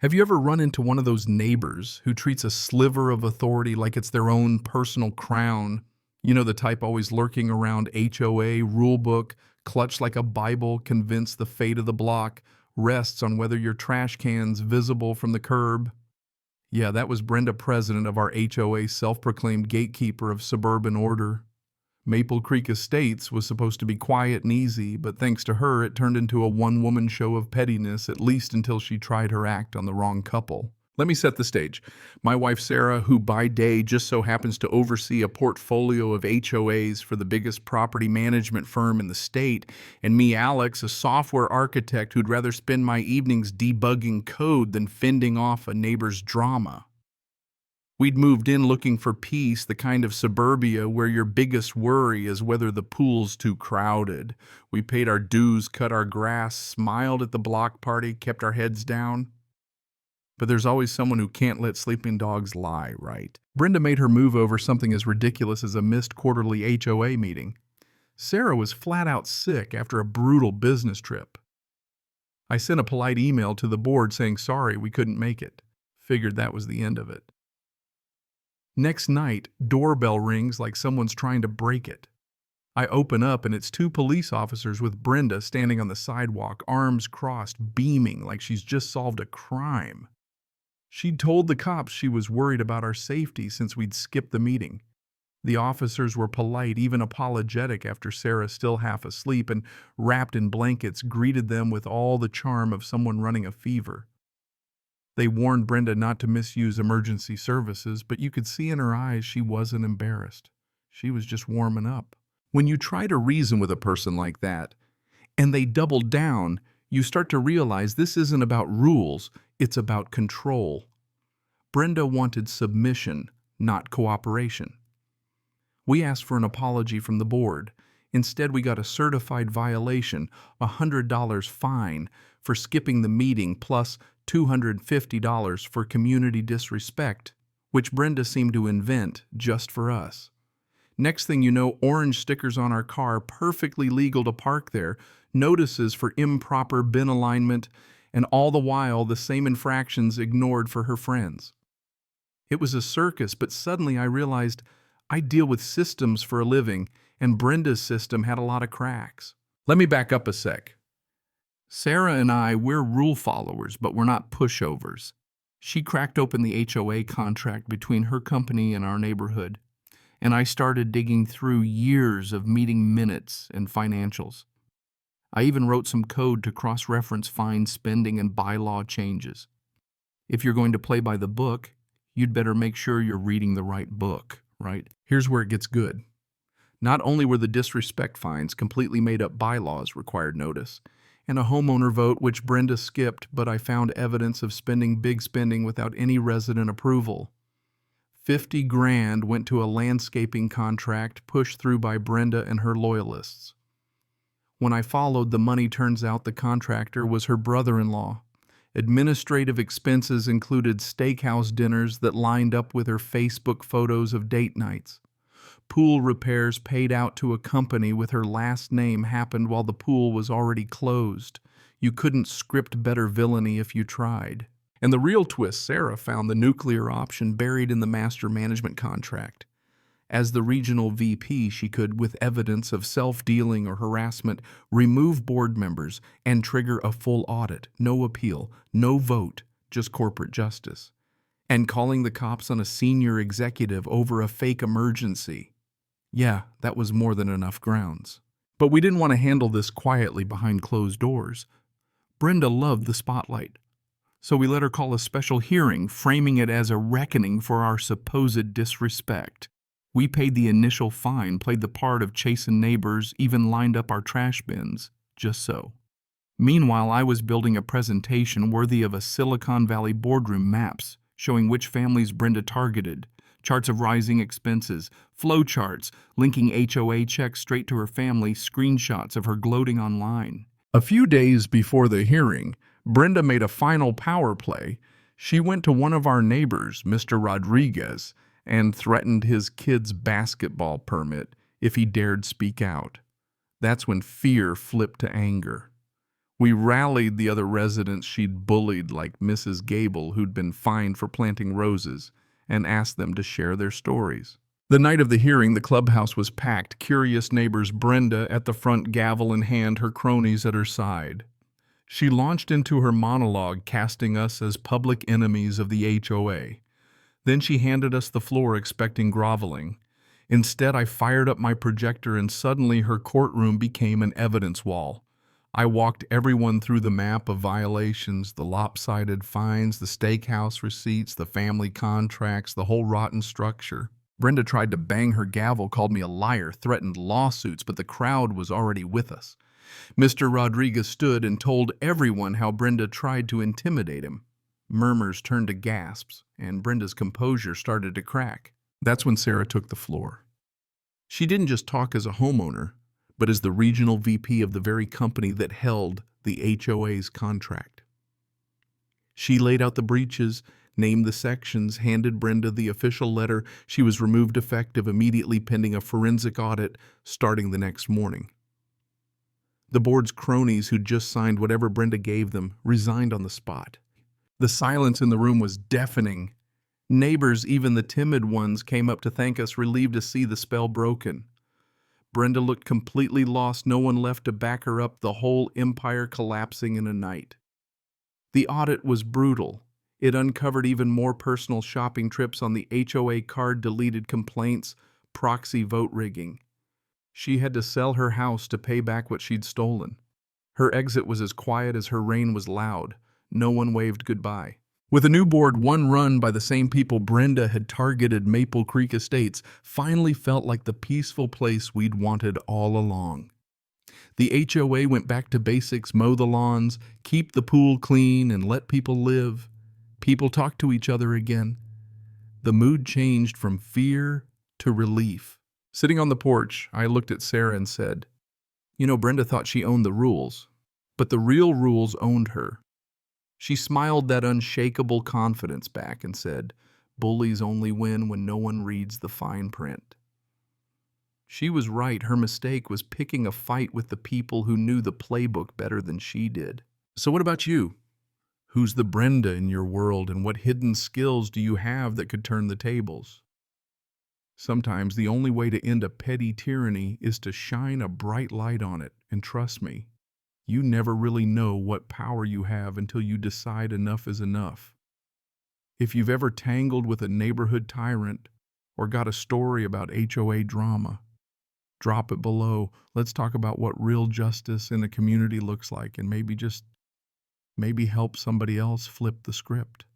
Have you ever run into one of those neighbors who treats a sliver of authority like it's their own personal crown? You know, the type always lurking around HOA, rulebook, clutched like a Bible, convinced the fate of the block rests on whether your trash can's visible from the curb. Yeah, that was Brenda, president of our HOA, self-proclaimed gatekeeper of suburban order. Maple Creek Estates was supposed to be quiet and easy, but thanks to her, it turned into a one-woman show of pettiness, at least until she tried her act on the wrong couple. Let me set the stage. My wife Sarah, who by day just so happens to oversee a portfolio of HOAs for the biggest property management firm in the state, and me, Alex, a software architect who'd rather spend my evenings debugging code than fending off a neighbor's drama. We'd moved in looking for peace, the kind of suburbia where your biggest worry is whether the pool's too crowded. We paid our dues, cut our grass, smiled at the block party, kept our heads down. But there's always someone who can't let sleeping dogs lie, right? Brenda made her move over something as ridiculous as a missed quarterly HOA meeting. Sarah was flat out sick after a brutal business trip. I sent a polite email to the board saying sorry we couldn't make it. Figured that was the end of it. Next night, doorbell rings like someone's trying to break it. I open up and it's two police officers with Brenda standing on the sidewalk, arms crossed, beaming like she's just solved a crime. She'd told the cops she was worried about our safety since we'd skipped the meeting. The officers were polite, even apologetic after Sarah, still half asleep and wrapped in blankets, greeted them with all the charm of someone running a fever. They warned Brenda not to misuse emergency services, but you could see in her eyes she wasn't embarrassed. She was just warming up. When you try to reason with a person like that, and they double down, you start to realize this isn't about rules, it's about control. Brenda wanted submission, not cooperation. We asked for an apology from the board. Instead, we got a certified violation, a $100 fine for skipping the meeting, plus $250 for community disrespect, which Brenda seemed to invent just for us. Next thing you know, orange stickers on our car, perfectly legal to park there, notices for improper bin alignment, and all the while the same infractions ignored for her friends. It was a circus, but suddenly I realized I deal with systems for a living, and Brenda's system had a lot of cracks. Let me back up a sec. Sarah and I, we're rule followers, but we're not pushovers. She cracked open the HOA contract between her company and our neighborhood, and I started digging through years of meeting minutes and financials. I even wrote some code to cross-reference fine spending and bylaw changes. If you're going to play by the book, you'd better make sure you're reading the right book, right? Here's where it gets good. Not only were the disrespect fines completely made-up bylaws required notice, and a homeowner vote which Brenda skipped, but I found evidence of big spending without any resident approval. 50 grand went to a landscaping contract pushed through by Brenda and her loyalists. When I followed, the money turns out the contractor was her brother-in-law. Administrative expenses included steakhouse dinners that lined up with her Facebook photos of date nights. Pool repairs paid out to a company with her last name happened while the pool was already closed. You couldn't script better villainy if you tried. And the real twist, Sarah found the nuclear option buried in the master management contract. As the regional VP, she could, with evidence of self-dealing or harassment, remove board members and trigger a full audit. No appeal, no vote, just corporate justice. And calling the cops on a senior executive over a fake emergency. Yeah, that was more than enough grounds. But we didn't want to handle this quietly behind closed doors. Brenda loved the spotlight. So we let her call a special hearing, framing it as a reckoning for our supposed disrespect. We paid the initial fine, played the part of chasing neighbors, even lined up our trash bins, just so. Meanwhile, I was building a presentation worthy of a Silicon Valley boardroom maps, showing which families Brenda targeted, charts of rising expenses, flow charts, linking HOA checks straight to her family, screenshots of her gloating online. A few days before the hearing, Brenda made a final power play. She went to one of our neighbors, Mr. Rodriguez, and threatened his kid's basketball permit if he dared speak out. That's when fear flipped to anger. We rallied the other residents she'd bullied, like Mrs. Gable, who'd been fined for planting roses, and asked them to share their stories. The night of the hearing, the clubhouse was packed, curious neighbors, Brenda at the front, gavel in hand, her cronies at her side. She launched into her monologue, casting us as public enemies of the HOA. Then she handed us the floor, expecting groveling. Instead, I fired up my projector, and suddenly her courtroom became an evidence wall. I walked everyone through the map of violations, the lopsided fines, the steakhouse receipts, the family contracts, the whole rotten structure. Brenda tried to bang her gavel, called me a liar, threatened lawsuits, but the crowd was already with us. Mr. Rodriguez stood and told everyone how Brenda tried to intimidate him. Murmurs turned to gasps, and Brenda's composure started to crack. That's when Sarah took the floor. She didn't just talk as a homeowner, but as the regional VP of the very company that held the HOA's contract. She laid out the breaches, named the sections, handed Brenda the official letter. She was removed effective immediately, pending a forensic audit starting the next morning. The board's cronies, who'd just signed whatever Brenda gave them, resigned on the spot. The silence in the room was deafening. Neighbors, even the timid ones, came up to thank us, relieved to see the spell broken. Brenda looked completely lost, no one left to back her up, the whole empire collapsing in a night. The audit was brutal. It uncovered even more personal shopping trips on the HOA card, deleted complaints, proxy vote rigging. She had to sell her house to pay back what she'd stolen. Her exit was as quiet as her reign was loud. No one waved goodbye. With a new board, one run by the same people Brenda had targeted, Maple Creek Estates finally felt like the peaceful place we'd wanted all along. The HOA went back to basics: mow the lawns, keep the pool clean, and let people live. People talked to each other again. The mood changed from fear to relief. Sitting on the porch, I looked at Sarah and said, Brenda thought she owned the rules, but the real rules owned her. She smiled that unshakable confidence back and said, bullies only win when no one reads the fine print. She was right. Her mistake was picking a fight with the people who knew the playbook better than she did. So what about you? Who's the Brenda in your world, and what hidden skills do you have that could turn the tables? Sometimes the only way to end a petty tyranny is to shine a bright light on it, and trust me, you never really know what power you have until you decide enough is enough. If you've ever tangled with a neighborhood tyrant or got a story about HOA drama, drop it below. Let's talk about what real justice in a community looks like, and maybe help somebody else flip the script.